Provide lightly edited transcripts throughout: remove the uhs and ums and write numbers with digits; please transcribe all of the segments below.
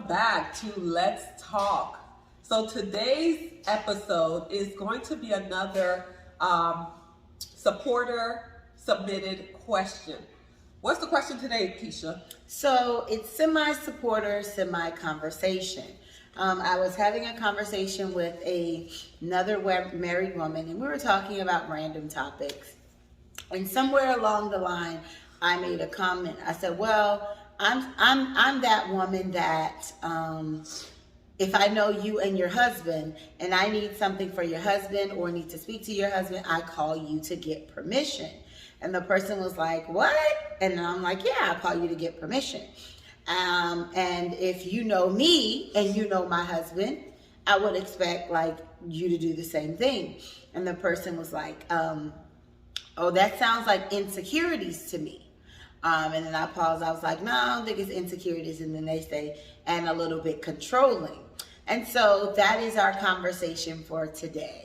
welcome back to Let's Talk. So today's episode is going to be another supporter submitted question. What's the question today, Keisha? So it's semi-supporter, semi-conversation. I was having a conversation with another married woman, and we were talking about random topics. And somewhere along the line, I made a comment. I said, "Well, I'm that woman that if I know you and your husband, and I need something for your husband or need to speak to your husband, I call you to get permission." And the person was like, "What?" And I'm like, "Yeah, I call you to get permission. And if you know me and you know my husband, I would expect like you to do the same thing." And the person was like, "Oh, that sounds like insecurities to me." And then I paused. I was like, "No, I don't think it's insecurities." And then they say, "And a little bit controlling." And so that is our conversation for today.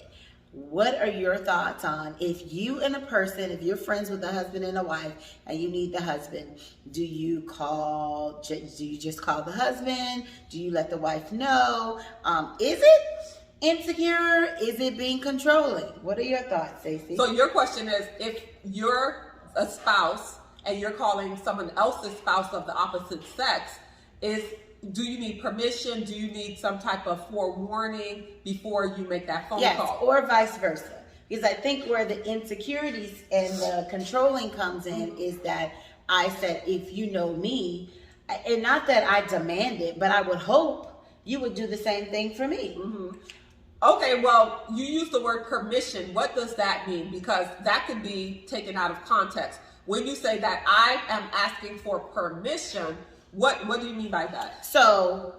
What are your thoughts on if you and a person, if you're friends with a husband and a wife and you need the husband, do you just call the husband? Do you let the wife know? Is it insecure? Is it being controlling? What are your thoughts, Stacey? So your question is, if you're a spouse and you're calling someone else's spouse of the opposite sex, do you need permission? Do you need some type of forewarning before you make that phone call? Yes, or vice versa. Because I think where the insecurities and the controlling comes in is that I said, if you know me, and not that I demand it, but I would hope you would do the same thing for me. Mm-hmm. Okay, well, you use the word permission. What does that mean? Because that could be taken out of context. When you say that I am asking for permission, what do you mean by that? So,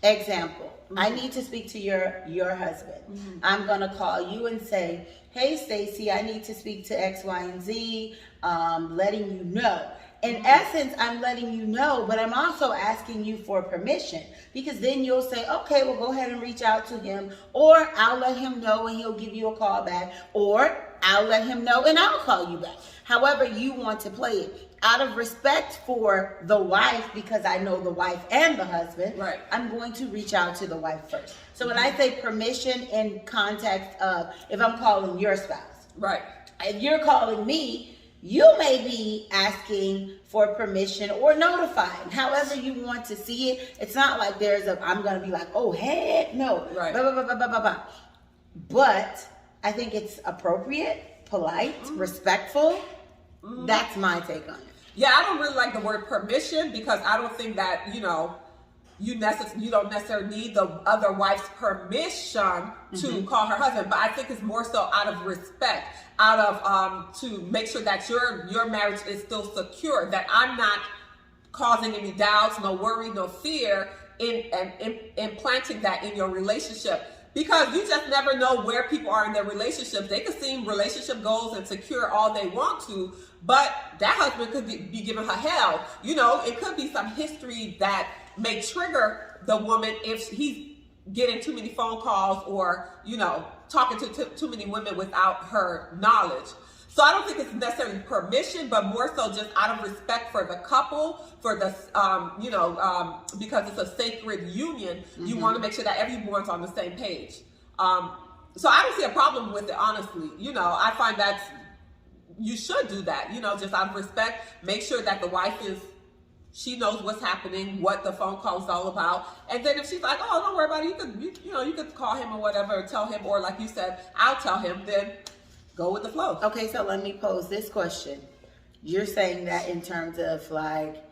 example, I need to speak to your husband. I'm going to call you and say, "Hey, Stacey, I need to speak to X, Y, and Z, letting you know." In essence, I'm letting you know, but I'm also asking you for permission, because then you'll say, "Okay, well, go ahead and reach out to him," or I'll let him know and he'll give you a call back, or I'll let him know and I'll call you back. However you want to play it. Out of respect for the wife, because I know the wife and the husband, right, I'm going to reach out to the wife first. So when I say permission in context of if I'm calling your spouse, right, if you're calling me, you may be asking for permission or notifying, however you want to see it. It's not like I'm going to be like, "Oh, heck no," right, blah, blah, blah, blah, blah, blah. But I think it's appropriate, polite, respectful. That's my take on it. Yeah, I don't really like the word permission, because I don't think that, you don't necessarily need the other wife's permission to call her husband. But I think it's more so out of respect, out of to make sure that your marriage is still secure, that I'm not causing any doubts, no worry, no fear in implanting that in your relationship. Because you just never know where people are in their relationships. They could seem relationship goals and secure all they want to, but that husband could be giving her hell. It could be some history that may trigger the woman if he's getting too many phone calls or, talking to too many women without her knowledge. So I don't think it's necessarily permission, but more so just out of respect for the couple, for the, because it's a sacred union, you want to make sure that everyone's on the same page. So I don't see a problem with it, honestly. I find that you should do that, just out of respect. Make sure that the wife she knows what's happening, what the phone call is all about. And then if she's like, "Oh, don't worry about it, you could call him or whatever, or tell him," or like you said, "I'll tell him," then go with the flow. Okay, so let me pose this question. You're saying that in terms of like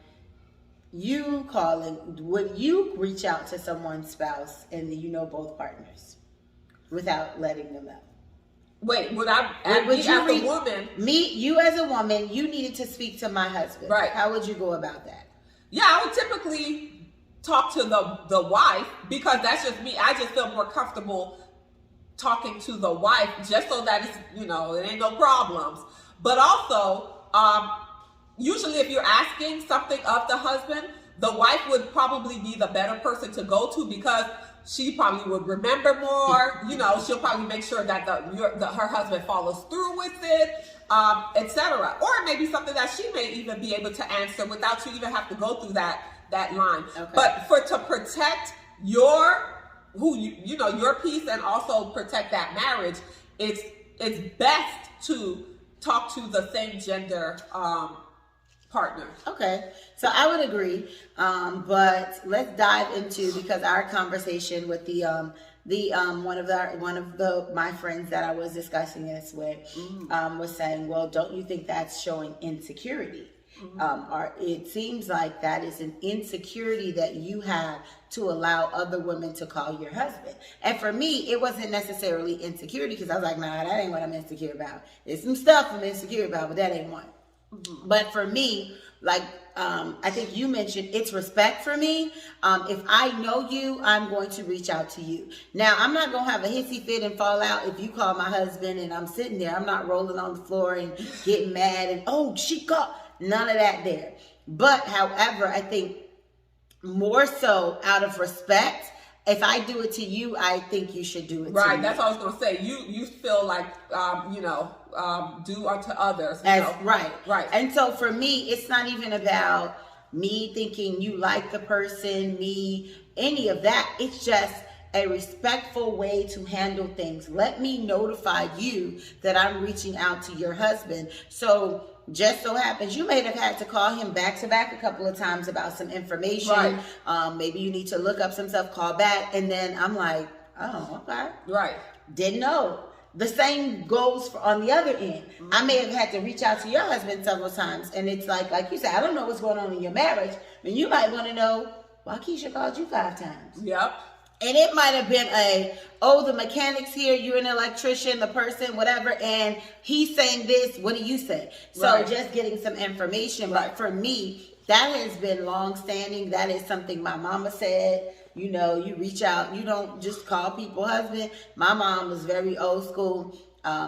you calling, would you reach out to someone's spouse and both partners without letting them know? Wait, would I, a woman? You as a woman, you needed to speak to my husband. Right. How would you go about that? Yeah, I would typically talk to the wife, because that's just me. I just feel more comfortable talking to the wife, just so that it's, it ain't no problems. But also, usually if you're asking something of the husband, the wife would probably be the better person to go to, because she probably would remember more. She'll probably make sure that her husband follows through with it, etc. Or it may be something that she may even be able to answer without you even have to go through that line. Okay. But to protect your your peace and also protect that marriage, it's best to talk to the same gender partner. Okay, so I would agree, but let's dive into, because our conversation with the one of my friends that I was discussing this with was saying, well, don't you think that's showing insecurity? Or it seems like that is an insecurity that you have to allow other women to call your husband. And for me, it wasn't necessarily insecurity, because I was like, nah, that ain't what I'm insecure about. There's some stuff I'm insecure about, but that ain't one. But for me, like I think you mentioned, it's respect for me. If I know you, I'm going to reach out to you. Now, I'm not going to have a hissy fit and fall out if you call my husband and I'm sitting there. I'm not rolling on the floor and getting mad and, oh, she called. None of that there. But however, I think more so out of respect, if I do it to you, I think you should do it to me. Right, that's what I was going to say. You feel like, do unto others. Right. Right. And so for me, it's not even about me thinking you like the person, any of that. It's just a respectful way to handle things. Let me notify you that I'm reaching out to your husband. So just so happens you may have had to call him back to back a couple of times about some information. Right. Maybe you need to look up some stuff, call back, and then I'm like, oh, okay. Right. Didn't know. The same goes on the other end. I may have had to reach out to your husband several times, and it's like you said, I don't know what's going on in your marriage, and you might want to know why Keisha called you 5 times. Yep. And it might have been the mechanic's here, you're an electrician, the person, whatever, and he's saying this, what do you say? So just getting some information. But for me, that has been long-standing. That is something my mama said. You reach out. You don't just call people husband. My mom was very old school.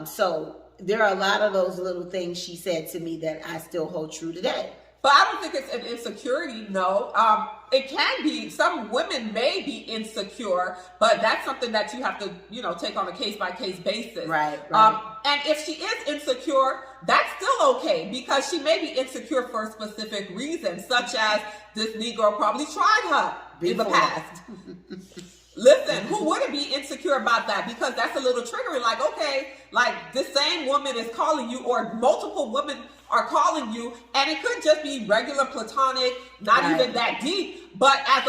So there are a lot of those little things she said to me that I still hold true today. But I don't think it's an insecurity, no. It can be, some women may be insecure, but that's something that you have to, take on a case-by-case basis. Right. And if she is insecure, that's still okay, because she may be insecure for a specific reason, such as this Negro probably tried her in the past. Listen, who wouldn't be insecure about that? Because that's a little triggering. Like, okay, like this same woman is calling you, or multiple women are calling you, and it could just be regular platonic, not even that deep. But as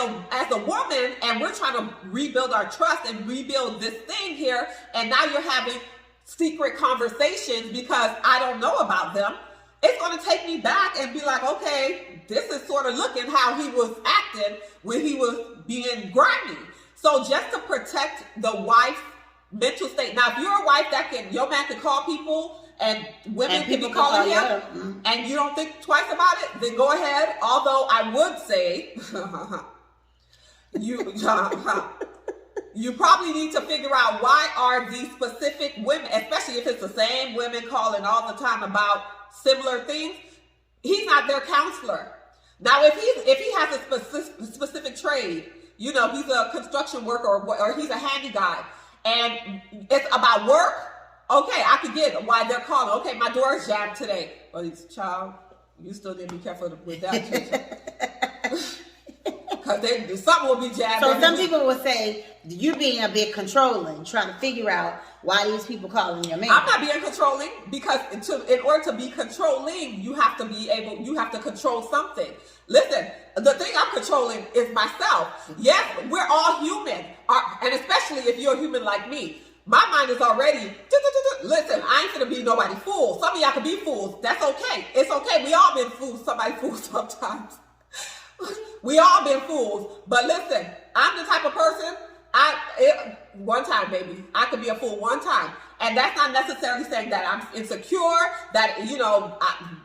a woman, and we're trying to rebuild our trust and rebuild this thing here, and now you're having secret conversations because I don't know about them. It's going to take me back and be like, okay, this is sort of looking how he was acting when he was being grimy. So just to protect the wife's mental state. Now, if you're a wife your man can call people, and women can be calling him, and you don't think twice about it, then go ahead. Although I would say, you probably need to figure out, why are these specific women, especially if it's the same women calling all the time about similar things, he's not their counselor. Now, if he has a specific trade, he's a construction worker or he's a handy guy, and it's about work, okay, I could get why they're calling. Okay, my door is jammed today. Well, child, you still need to be careful with that, because something will be jammed. So some people would say, you being a bit controlling, trying to figure out why these people calling your man. I'm not being controlling, because in order to be controlling, you have to control something. Listen, the thing I'm controlling is myself. Yes, we're all human, and especially if you're a human like me. My mind is already, listen, I ain't gonna be nobody fool. Some of y'all can be fools. That's okay. It's okay. We all been fools. Somebody fools sometimes. We all been fools. But listen, I'm the type of person, one time, baby, I could be a fool one time. And that's not necessarily saying that I'm insecure, that,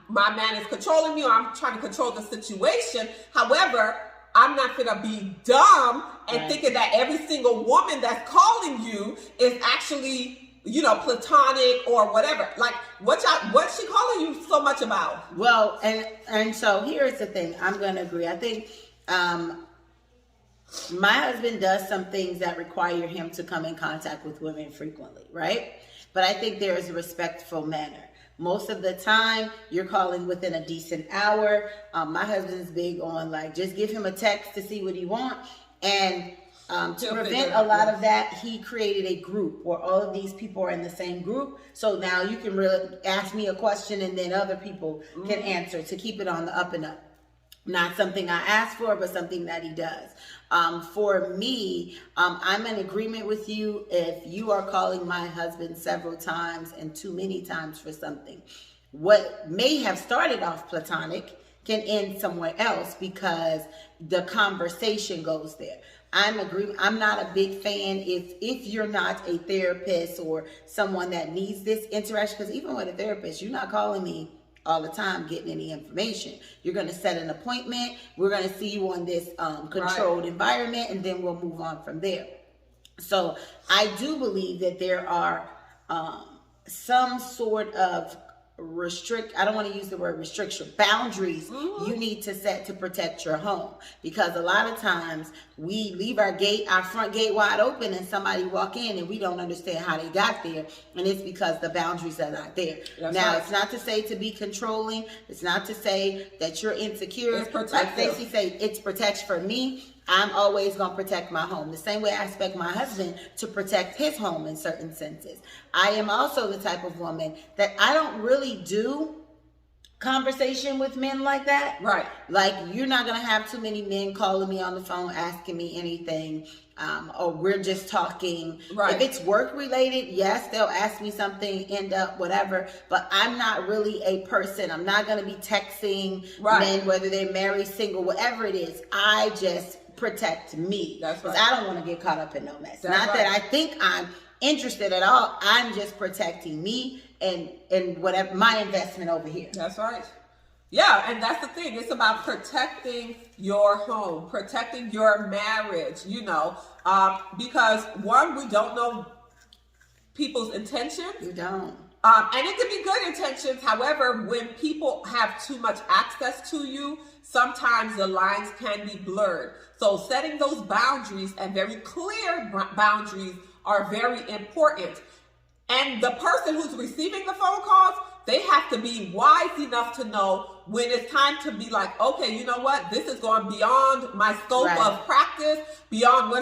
my man is controlling me, or I'm trying to control the situation. However, I'm not gonna be dumb and thinking that every single woman that's calling you is actually, platonic or whatever. Like, what's she calling you so much about? Well, and so here's the thing. I'm gonna agree. I think my husband does some things that require him to come in contact with women frequently, right? But I think there is a respectful manner. Most of the time, you're calling within a decent hour. My husband's big on like, just give him a text to see what he wants. And to prevent a lot of that, he created a group where all of these people are in the same group. So now you can really ask me a question and then other people can answer to keep it on the up and up. Not something I asked for, but something that he does. For me, I'm in agreement with you if you are calling my husband several times and too many times for something. What may have started off platonic can end somewhere else because the conversation goes there. I'm not a big fan if you're not a therapist or someone that needs this interaction, because even with a therapist, you're not calling me all the time getting any information. You're going to set an appointment. We're going to see you on this controlled environment, and then we'll move on from there. So I do believe that there are some sort of I don't want to use the word restriction, boundaries you need to set to protect your home, because a lot of times we leave our front gate wide open and somebody walk in and we don't understand how they got there, and it's because the boundaries are not there. It's not to say to be controlling, it's not to say that you're insecure. It's protective. Like Stacey said, it's protection. For me, I'm always going to protect my home. The same way I expect my husband to protect his home in certain senses. I am also the type of woman that I don't really do conversation with men like that. Right. Like, you're not going to have too many men calling me on the phone asking me anything, or we're just talking. Right. If it's work related, yes, they'll ask me something, end up, whatever. But I'm not really a person. I'm not going to be texting men, whether they're married, single, whatever it is. I just protect me. That's right. Because I don't want to get caught up in no mess. That's not right. that I think I'm interested at all. I'm just protecting me and whatever my investment over here. That's right. Yeah, and that's the thing. It's about protecting your home, protecting your marriage, because one, we don't know people's intentions. You don't. And it can be good intentions. However, when people have too much access to you, sometimes the lines can be blurred. So setting those boundaries, and very clear boundaries, are very important. And the person who's receiving the phone calls, they have to be wise enough to know when it's time to be like, okay, you know what? This is going beyond my scope of practice, beyond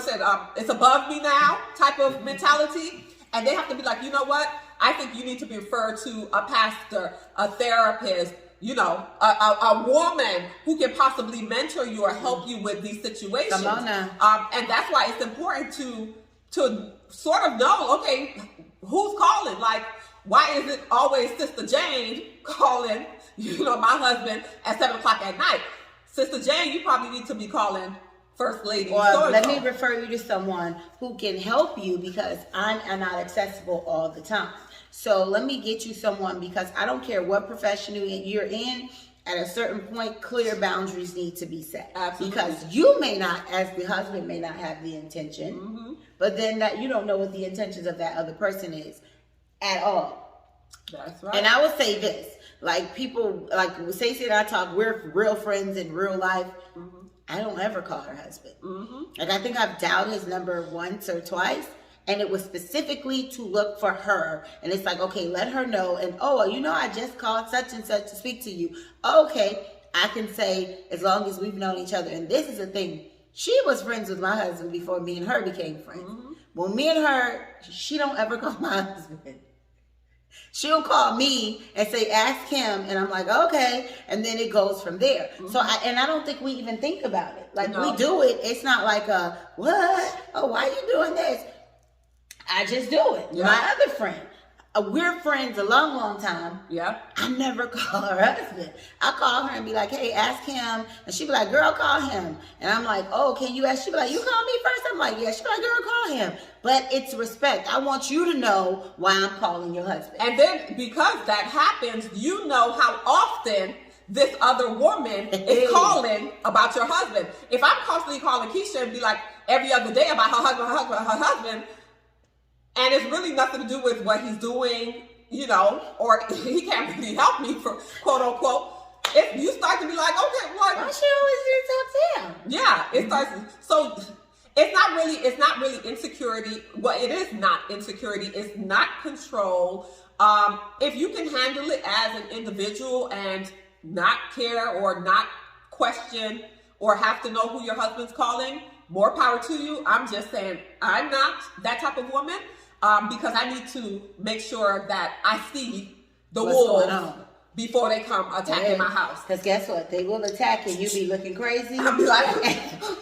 it's above me now type of mentality. And they have to be like, you know what? I think you need to be referred to a pastor, a therapist, a woman who can possibly mentor you or help you with these situations. Come on now. And that's why it's important to sort of know, okay, who's calling? Like, why is it always Sister Jane calling, my husband at 7 o'clock at night? Sister Jane, you probably need to be calling First Lady. Or let me refer you to someone who can help you, because I'm not accessible all the time. So let me get you someone, because I don't care what profession you're in, at a certain point, clear boundaries need to be set. Absolutely. Because you may not, as the husband, may not have the intention, but then that you don't know what the intentions of that other person is at all. That's right. And I will say this, like people, like Stacey and I talk, we're real friends in real life. I don't ever call her husband. Like, I think I've dialed his number once or twice, and it was specifically to look for her. And it's like, okay, let her know. And, I just called such and such to speak to you. Okay, I can say, as long as we've known each other. And this is the thing. She was friends with my husband before me and her became friends. Well, me and her, she don't ever call my husband. She'll call me and say, ask him. And I'm like, okay. And then it goes from there. So, I don't think we even think about it. Like, we do it. It's not like what? Oh, why are you doing this? I just do it. Yeah. My other friend, we're friends a long, long time. Yeah. I never call her husband. I call her and be like, hey, ask him. And she be like, girl, call him. And I'm like, oh, can you ask? She be like, you call me first? I'm like, yeah. She be like, girl, call him. But it's respect. I want you to know why I'm calling your husband. And then because that happens, you know how often this other woman is calling about your husband. If I'm constantly calling Keisha and be like every other day about her husband, and it's really nothing to do with what he's doing, or he can't really help me, for quote unquote. If you start to be like, okay, like, why she always didn't talk to him? Yeah, it starts. So it's not really insecurity. Well, it is not insecurity. It's not control. If you can handle it as an individual and not care or not question or have to know who your husband's calling, more power to you. I'm just saying I'm not that type of woman, because I need to make sure that I see the wolves before they come attacking my house. Because guess what? They will attack and you be looking crazy. I'll be like,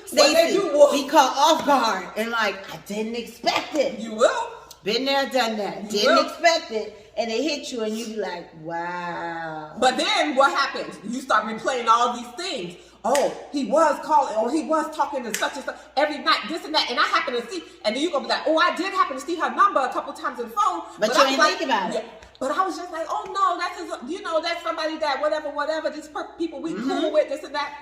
Stacey, be caught off guard and like, I didn't expect it. You will. Been there, done that. Didn't expect it. And it hit you and you be like, wow. But then what happens? You start replaying all these things. Oh, he was calling, or he was talking to such and such every night, this and that, and I happen to see, and then you're going to be like, oh, I did happen to see her number a couple times on the phone. But you ain't think about it. But I was just like, oh no, that's somebody that whatever, these people we cool with, this and that.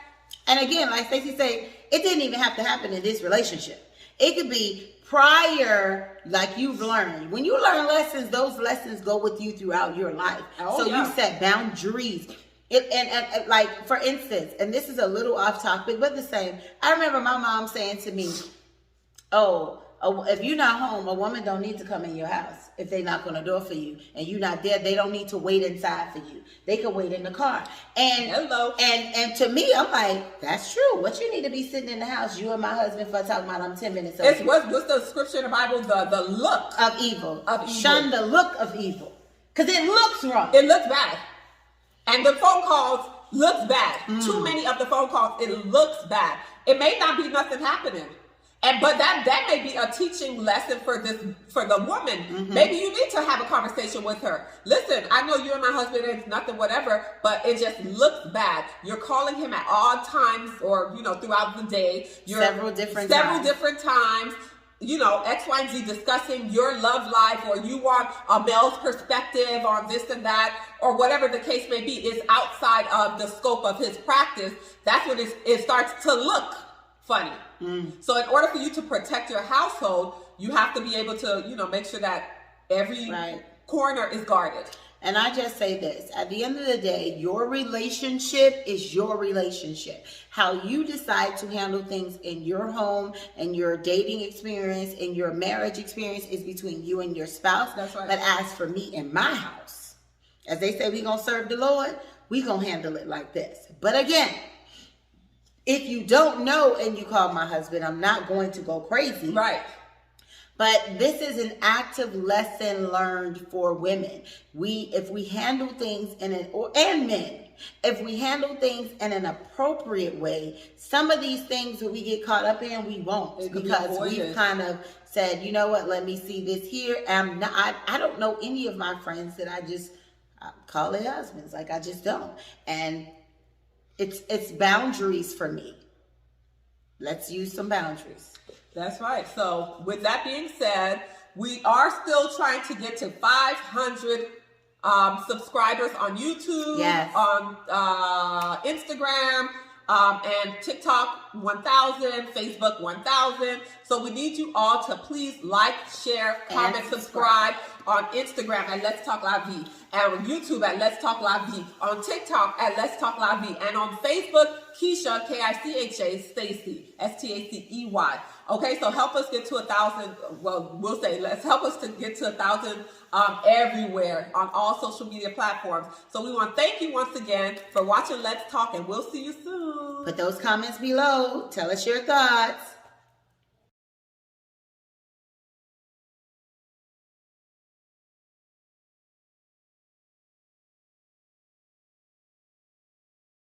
And again, like Stacey said, it didn't even have to happen in this relationship. It could be prior, like you've learned. When you learn lessons, those lessons go with you throughout your life. You set boundaries. And like, for instance, and this is a little off topic, but the same. I remember my mom saying to me, if you're not home, a woman don't need to come in your house if they knock on the door for you and you're not there. They don't need to wait inside for you. They can wait in the car. And and to me, I'm like, that's true. What you need to be sitting in the house, you and my husband, for talking about I'm 10 minutes. What's the scripture in the Bible? The look of evil. Shun the look of evil, because it looks wrong. It looks bad. And the phone calls looks bad. Too many of the phone calls, it looks bad. It may not be nothing happening. But that may be a teaching lesson for the woman. Maybe you need to have a conversation with her. Listen, I know you and my husband, it's nothing, whatever, but it just looks bad. You're calling him at odd times, or throughout the day. Several different times. X, Y, and Z, discussing your love life, or you want a male's perspective on this and that, or whatever the case may be, is outside of the scope of his practice. That's when it starts to look funny. So in order for you to protect your household, you have to be able to, make sure that every corner is guarded. And I just say this, at the end of the day, your relationship is your relationship. How you decide to handle things in your home and your dating experience and your marriage experience is between you and your spouse. That's right. But as for me and my house, as they say, we're going to serve the Lord, we're going to handle it like this. But again, if you don't know and you call my husband, I'm not going to go crazy. Right. But this is an active lesson learned for women. If we handle things and men, if we handle things in an appropriate way, some of these things that we get caught up in, we won't, because we've kind of said, you know what, let me see this here. I don't know any of my friends that I just call their husbands. Like, I just don't. And it's boundaries for me. Let's use some boundaries. That's right. So with that being said, we are still trying to get to 500 subscribers on YouTube, on Instagram, and TikTok 1,000, Facebook 1,000. So we need you all to please like, share, comment, subscribe on Instagram at Let's Talk La Vie, and on YouTube at Let's Talk La Vie, on TikTok at Let's Talk La Vie, and on Facebook, Keisha, Kicha, Stacey, Stacey. Okay, so help us get to 1,000. Well, we'll say let's help us to get to 1,000 everywhere on all social media platforms. So we want to thank you once again for watching Let's Talk, and we'll see you soon. Put those comments below. Tell us your thoughts.